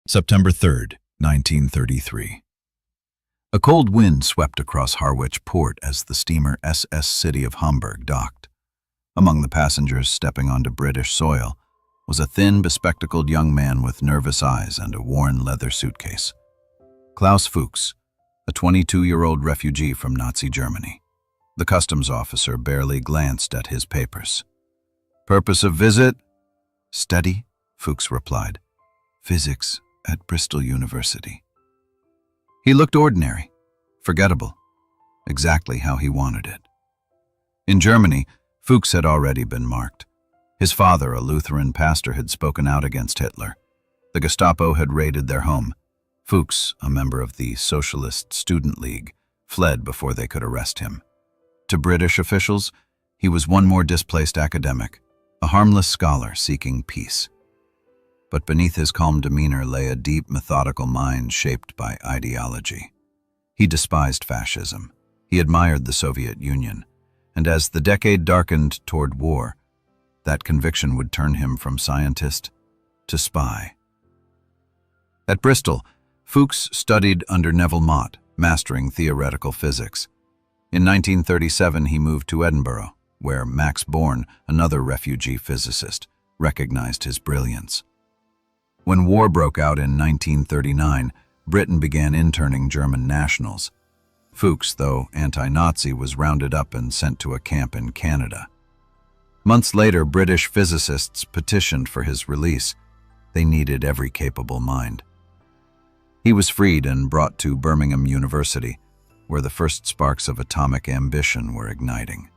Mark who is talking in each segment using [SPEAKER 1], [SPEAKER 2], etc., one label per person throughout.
[SPEAKER 1] September 3rd, 1933. A cold wind swept across Harwich Port as the steamer SS City of Hamburg docked. Among the passengers stepping onto British soil was a thin, bespectacled young man with nervous eyes and a worn leather suitcase. Klaus Fuchs, a 22-year-old refugee from Nazi Germany. The customs officer barely glanced at his papers. "Purpose of visit?" "Study," Fuchs replied. "Physics at Bristol University." He looked ordinary, forgettable, exactly how he wanted it. In Germany, Fuchs had already been marked. His father, a Lutheran pastor, had spoken out against Hitler. The Gestapo had raided their home. Fuchs, a member of the Socialist Student League, fled before they could arrest him. To British officials, he was one more displaced academic, a harmless scholar seeking peace. But beneath his calm demeanor lay a deep, methodical mind shaped by ideology. He despised fascism. He admired the Soviet Union. And as the decade darkened toward war, that conviction would turn him from scientist to spy. At Bristol, Fuchs studied under Neville Mott, mastering theoretical physics. In 1937, he moved to Edinburgh, where Max Born, another refugee physicist, recognized his brilliance. When war broke out in 1939, Britain began interning German nationals. Fuchs, though anti-Nazi, was rounded up and sent to a camp in Canada. Months later, British physicists petitioned for his release. They needed every capable mind. He was freed and brought to Birmingham University, where the first sparks of atomic ambition were igniting.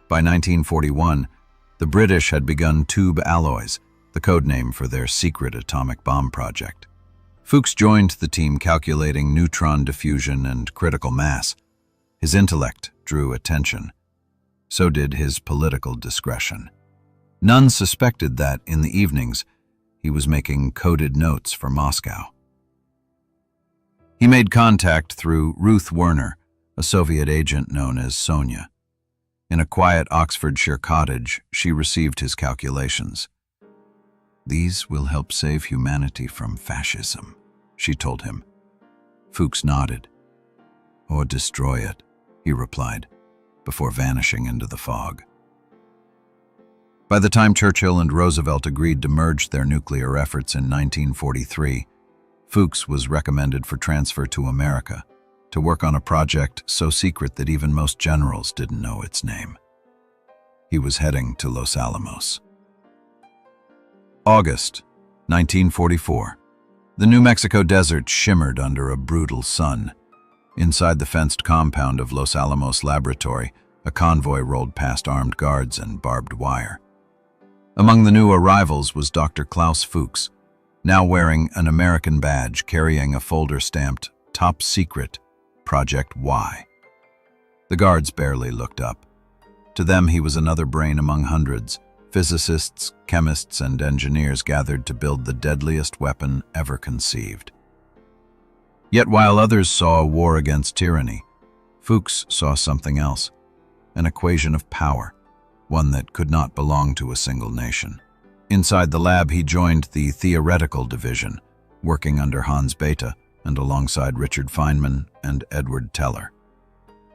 [SPEAKER 1] By 1941, the British had begun tube alloys, the codename for their secret atomic bomb project. Fuchs joined the team calculating neutron diffusion and critical mass. His intellect drew attention. So did his political discretion. None suspected that, in the evenings, he was making coded notes for Moscow. He made contact through Ruth Werner, a Soviet agent known as Sonia. In a quiet Oxfordshire cottage, she received his calculations. "These will help save humanity from fascism," she told him. Fuchs nodded. "Or destroy it," he replied, before vanishing into the fog. By the time Churchill and Roosevelt agreed to merge their nuclear efforts in 1943, Fuchs was recommended for transfer to America to work on a project so secret that even most generals didn't know its name. He was heading to Los Alamos. August 1944. The New Mexico desert shimmered under a brutal sun. Inside the fenced compound of Los Alamos Laboratory, a convoy rolled past armed guards and barbed wire. Among the new arrivals was Dr. Klaus Fuchs, now wearing an American badge, carrying a folder stamped "Top Secret, Project Y." The guards barely looked up. To them, he was another brain among hundreds. Physicists, chemists, and engineers gathered to build the deadliest weapon ever conceived. Yet while others saw a war against tyranny, Fuchs saw something else, an equation of power, one that could not belong to a single nation. Inside the lab, he joined the theoretical division, working under Hans Bethe and alongside Richard Feynman and Edward Teller.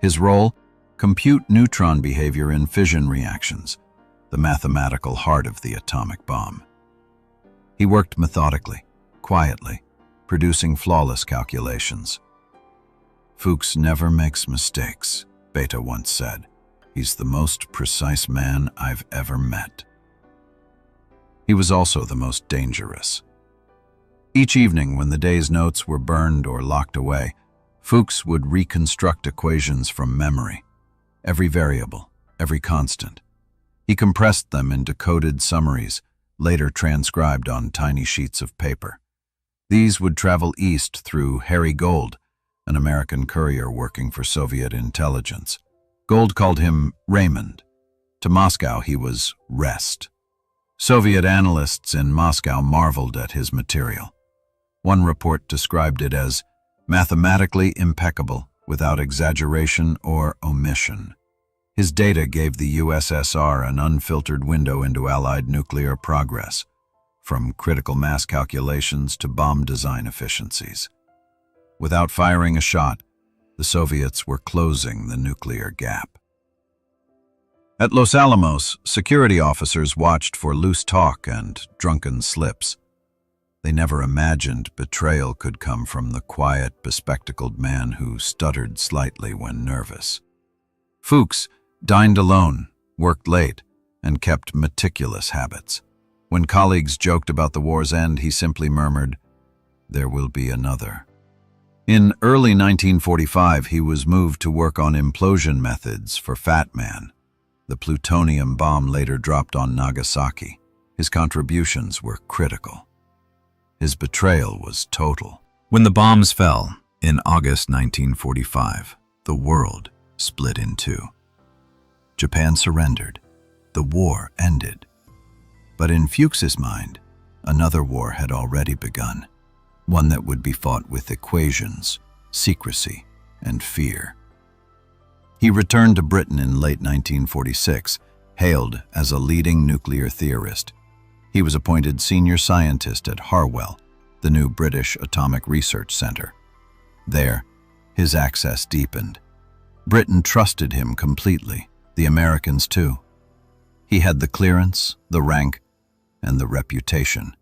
[SPEAKER 1] His role? Compute neutron behavior in fission reactions, the mathematical heart of the atomic bomb. He worked methodically, quietly, producing flawless calculations. "Fuchs never makes mistakes," Bethe once said. "He's the most precise man I've ever met." He was also the most dangerous. Each evening, when the day's notes were burned or locked away, Fuchs would reconstruct equations from memory, every variable, every constant. He compressed them into coded summaries, later transcribed on tiny sheets of paper. These would travel east through Harry Gold, an American courier working for Soviet intelligence. Gold called him Raymond. To Moscow, he was Rest. Soviet analysts in Moscow marveled at his material. One report described it as mathematically impeccable, without exaggeration or omission. His data gave the USSR an unfiltered window into Allied nuclear progress. from critical mass calculations to bomb design efficiencies. Without firing a shot, the Soviets were closing the nuclear gap. At Los Alamos, security officers watched for loose talk and drunken slips. They never imagined betrayal could come from the quiet, bespectacled man who stuttered slightly when nervous. Fuchs dined alone, worked late, and kept meticulous habits. When colleagues joked about the war's end, he simply murmured, "There will be another." In early 1945, he was moved to work on implosion methods for Fat Man, the plutonium bomb later dropped on Nagasaki. His contributions were critical. His betrayal was total. When the bombs fell in August 1945, the world split in two. Japan surrendered. The war ended. But in Fuchs's mind, another war had already begun, one that would be fought with equations, secrecy, and fear. He returned to Britain in late 1946, hailed as a leading nuclear theorist. He was appointed senior scientist at Harwell, the new British Atomic Research Centre. There, his access deepened. Britain trusted him completely, the Americans too. He had the clearance, the rank, and the reputation.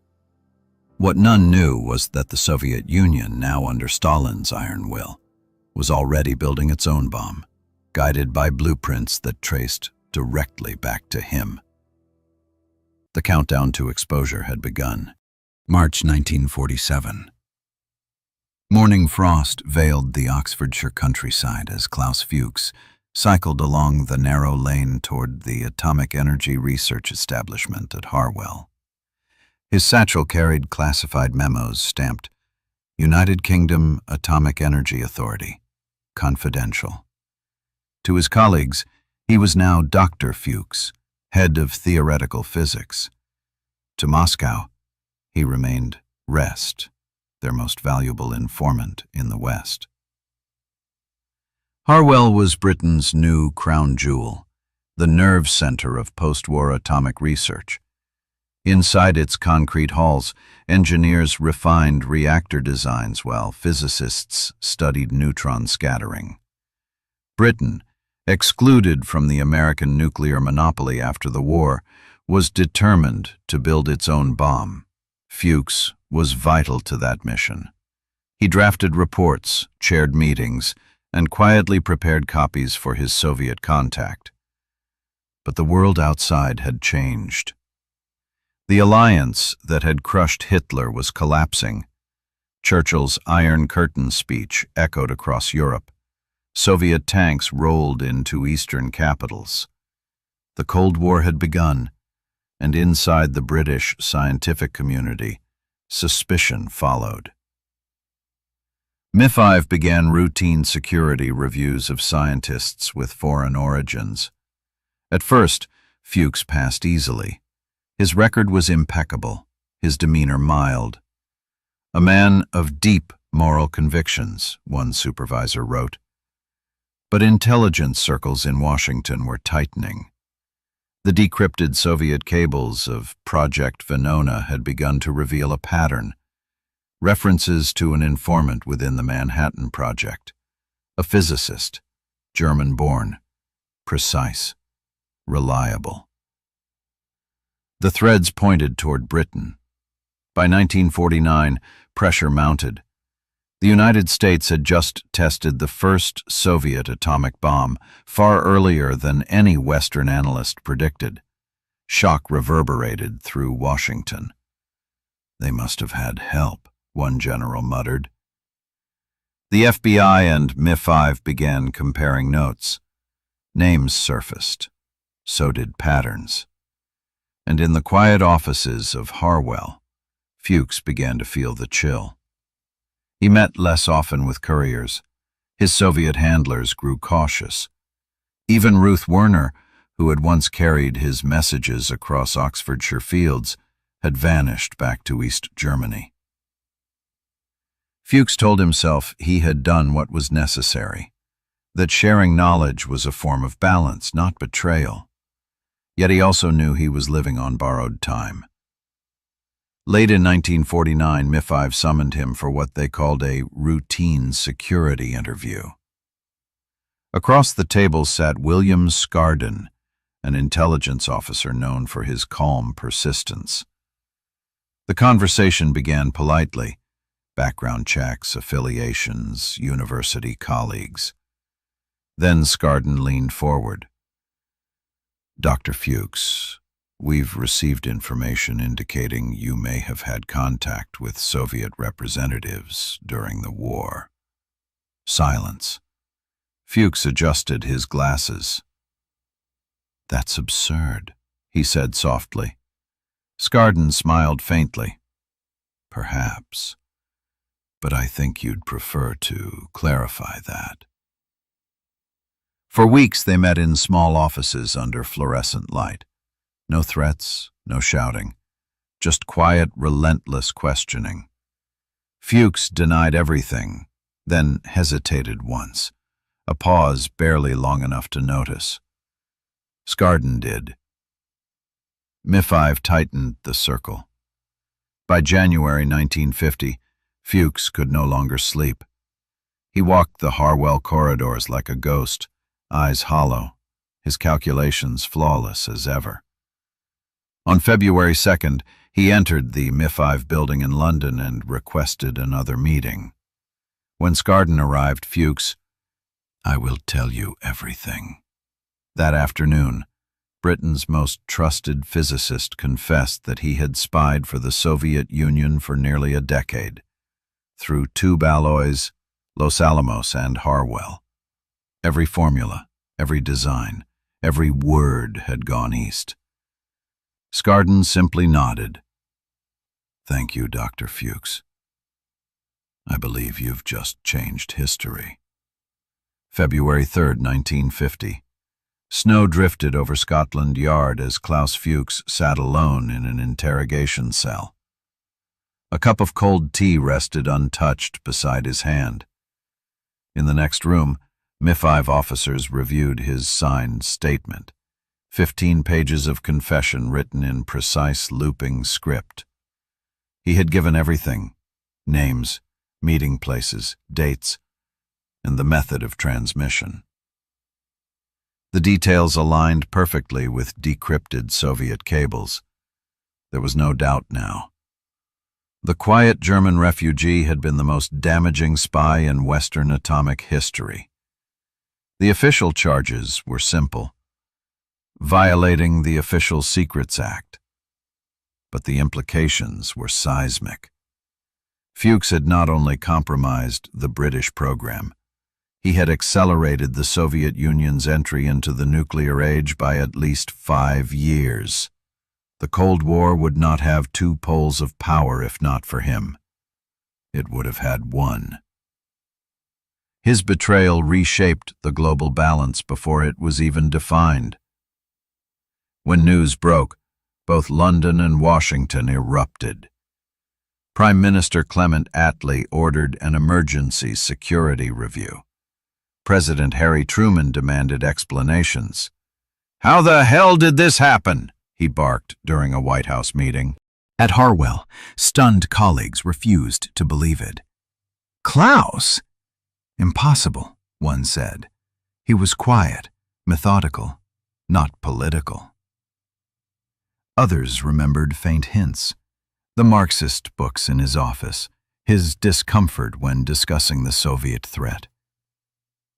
[SPEAKER 1] What none knew was that the Soviet Union, now under Stalin's iron will, was already building its own bomb, guided by blueprints that traced directly back to him. The countdown to exposure had begun. March 1947. Morning frost veiled the Oxfordshire countryside as Klaus Fuchs cycled along the narrow lane toward the Atomic Energy Research Establishment at Harwell. His satchel carried classified memos stamped United Kingdom Atomic Energy Authority, confidential. To his colleagues, he was now Dr. Fuchs, head of theoretical physics. To Moscow, he remained Rest, their most valuable informant in the West. Harwell was Britain's new crown jewel, the nerve center of post-war atomic research. Inside its concrete halls, engineers refined reactor designs while physicists studied neutron scattering. Britain, excluded from the American nuclear monopoly after the war, was determined to build its own bomb. Fuchs was vital to that mission. He drafted reports, chaired meetings, and quietly prepared copies for his Soviet contact. But the world outside had changed. The alliance that had crushed Hitler was collapsing. Churchill's Iron Curtain speech echoed across Europe. Soviet tanks rolled into eastern capitals. The Cold War had begun, and inside the British scientific community, suspicion followed. MI5 began routine security reviews of scientists with foreign origins. At first, Fuchs passed easily. His record was impeccable, his demeanor mild. A man of deep moral convictions, one supervisor wrote. But intelligence circles in Washington were tightening. The decrypted Soviet cables of Project Venona had begun to reveal a pattern. References to an informant within the Manhattan Project. A physicist, German-born, precise, reliable. The threads pointed toward Britain. By 1949, pressure mounted. The United States had just tested the first Soviet atomic bomb, far earlier than any Western analyst predicted. Shock reverberated through Washington. They must have had help, one general muttered. The FBI and MI5 began comparing notes. Names surfaced. So did patterns. And in the quiet offices of Harwell, Fuchs began to feel the chill. He met less often with couriers. His Soviet handlers grew cautious. Even Ruth Werner, who had once carried his messages across Oxfordshire fields, had vanished back to East Germany. Fuchs told himself he had done what was necessary, that sharing knowledge was a form of balance, not betrayal. Yet he also knew he was living on borrowed time. Late in 1949, MI5 summoned him for what they called a routine security interview. Across the table sat William Scarden, an intelligence officer known for his calm persistence. The conversation began politely: background checks, affiliations, university colleagues. Then Scarden leaned forward. "Dr. Fuchs, we've received information indicating you may have had contact with Soviet representatives during the war." Silence. Fuchs adjusted his glasses. "That's absurd," he said softly. Scarden smiled faintly. "Perhaps, but I think you'd prefer to clarify that." For weeks they met in small offices under fluorescent light. No threats, no shouting, just quiet, relentless questioning. Fuchs denied everything, then hesitated once, a pause barely long enough to notice. Scarden did. MI5 tightened the circle. By January 1950, Fuchs could no longer sleep. He walked the Harwell corridors like a ghost, eyes hollow, his calculations flawless as ever. On February 2nd, he entered the MI5 building in London and requested another meeting. When Scarden arrived, Fuchs, "I will tell you everything." That afternoon, Britain's most trusted physicist confessed that he had spied for the Soviet Union for nearly a decade, through tube alloys, Los Alamos, and Harwell. Every formula, every design, every word had gone east. Scarden simply nodded. "Thank you, Dr. Fuchs. I believe you've just changed history." February 3rd, 1950. Snow drifted over Scotland Yard as Klaus Fuchs sat alone in an interrogation cell. A cup of cold tea rested untouched beside his hand. In the next room, MI5 officers reviewed his signed statement. 15 pages of confession written in precise looping script. He had given everything: names, meeting places, dates, and the method of transmission. The details aligned perfectly with decrypted Soviet cables. There was no doubt now. The quiet German refugee had been the most damaging spy in Western atomic history. The official charges were simple: violating the Official Secrets Act. But the implications were seismic. Fuchs had not only compromised the British program, he had accelerated the Soviet Union's entry into the nuclear age by at least 5 years. The Cold War would not have 2 poles of power if not for him. It would have had 1. His betrayal reshaped the global balance before it was even defined. When news broke, both London and Washington erupted. Prime Minister Clement Attlee ordered an emergency security review. President Harry Truman demanded explanations. "How the hell did this happen?" he barked during a White House meeting. At Harwell, stunned colleagues refused to believe it. "Klaus?" "Impossible," one said. "He was quiet, methodical, not political." Others remembered faint hints: the Marxist books in his office, his discomfort when discussing the Soviet threat.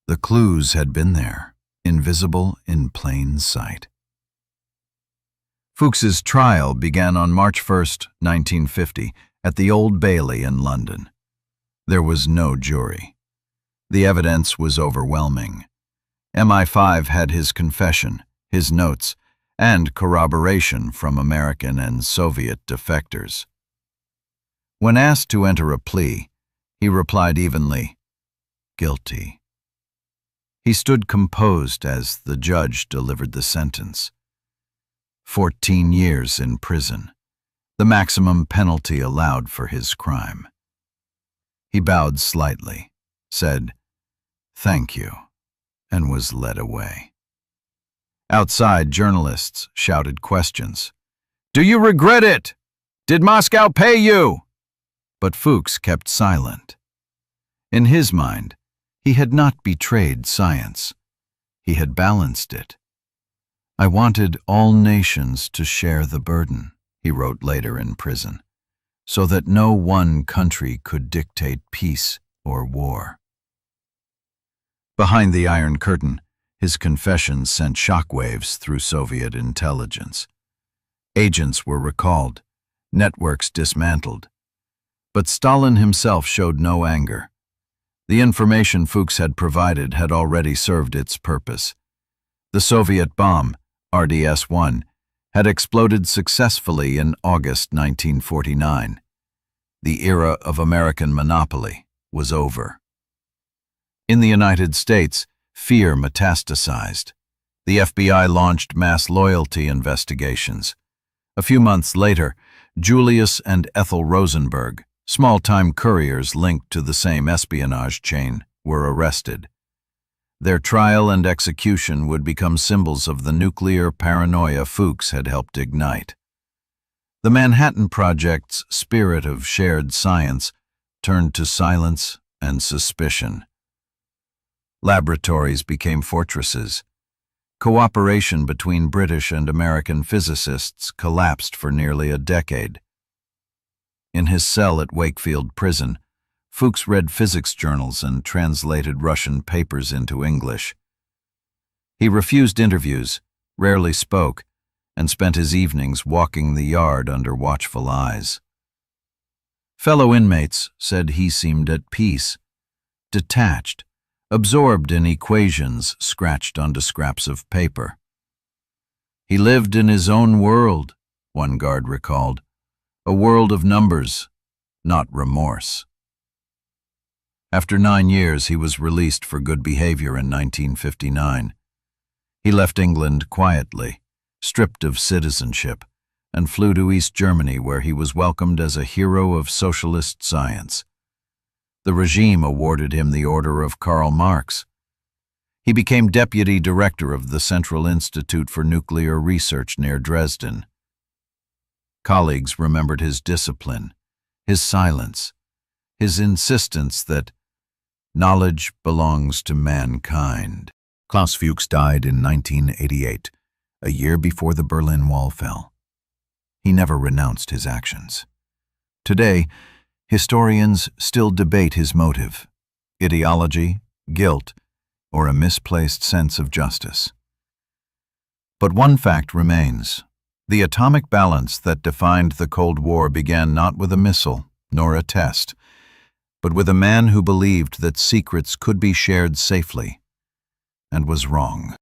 [SPEAKER 1] The clues had been there, invisible in plain sight. Fuchs's trial began on March 1st, 1950, at the Old Bailey in London. There was no jury. The evidence was overwhelming. MI5 had his confession, his notes, and corroboration from American and Soviet defectors. When asked to enter a plea, he replied evenly, "Guilty." He stood composed as the judge delivered the sentence. 14 years in prison, the maximum penalty allowed for his crime. He bowed slightly, said, "Thank you," and was led away. Outside, journalists shouted questions. "Do you regret it? Did Moscow pay you? But Fuchs kept silent. In his mind, he had not betrayed science. He had balanced it. I wanted all nations to share the burden, he wrote later in prison, so that no one country could dictate peace or war. Behind the Iron Curtain, his confessions sent shockwaves through Soviet intelligence. Agents were recalled, networks dismantled. But Stalin himself showed no anger. The information Fuchs had provided had already served its purpose. The Soviet bomb, RDS-1, had exploded successfully in August 1949. The era of American monopoly was over. In the United States, fear metastasized. The FBI launched mass loyalty investigations. A few months later, Julius and Ethel Rosenberg, small-time couriers linked to the same espionage chain, were arrested. Their trial and execution would become symbols of the nuclear paranoia Fuchs had helped ignite. The Manhattan Project's spirit of shared science turned to silence and suspicion. Laboratories became fortresses. Cooperation between British and American physicists collapsed for nearly a decade. In his cell at Wakefield Prison, Fuchs read physics journals and translated Russian papers into English. He refused interviews, rarely spoke, and spent his evenings walking the yard under watchful eyes. Fellow inmates said he seemed at peace, detached, absorbed in equations scratched onto scraps of paper. He lived in his own world, one guard recalled, a world of numbers, not remorse. After 9 years, he was released for good behavior in 1959. He left England quietly, stripped of citizenship, and flew to East Germany, where he was welcomed as a hero of socialist science. The regime awarded him the Order of Karl Marx. He became deputy director of the Central Institute for Nuclear Research near Dresden. Colleagues remembered his discipline, his silence, his insistence that knowledge belongs to mankind. Klaus Fuchs died in 1988, a year before the Berlin Wall fell. He never renounced his actions. Today, historians still debate his motive: ideology, guilt, or a misplaced sense of justice. But one fact remains: the atomic balance that defined the Cold War began not with a missile nor a test, but with a man who believed that secrets could be shared safely, and was wrong.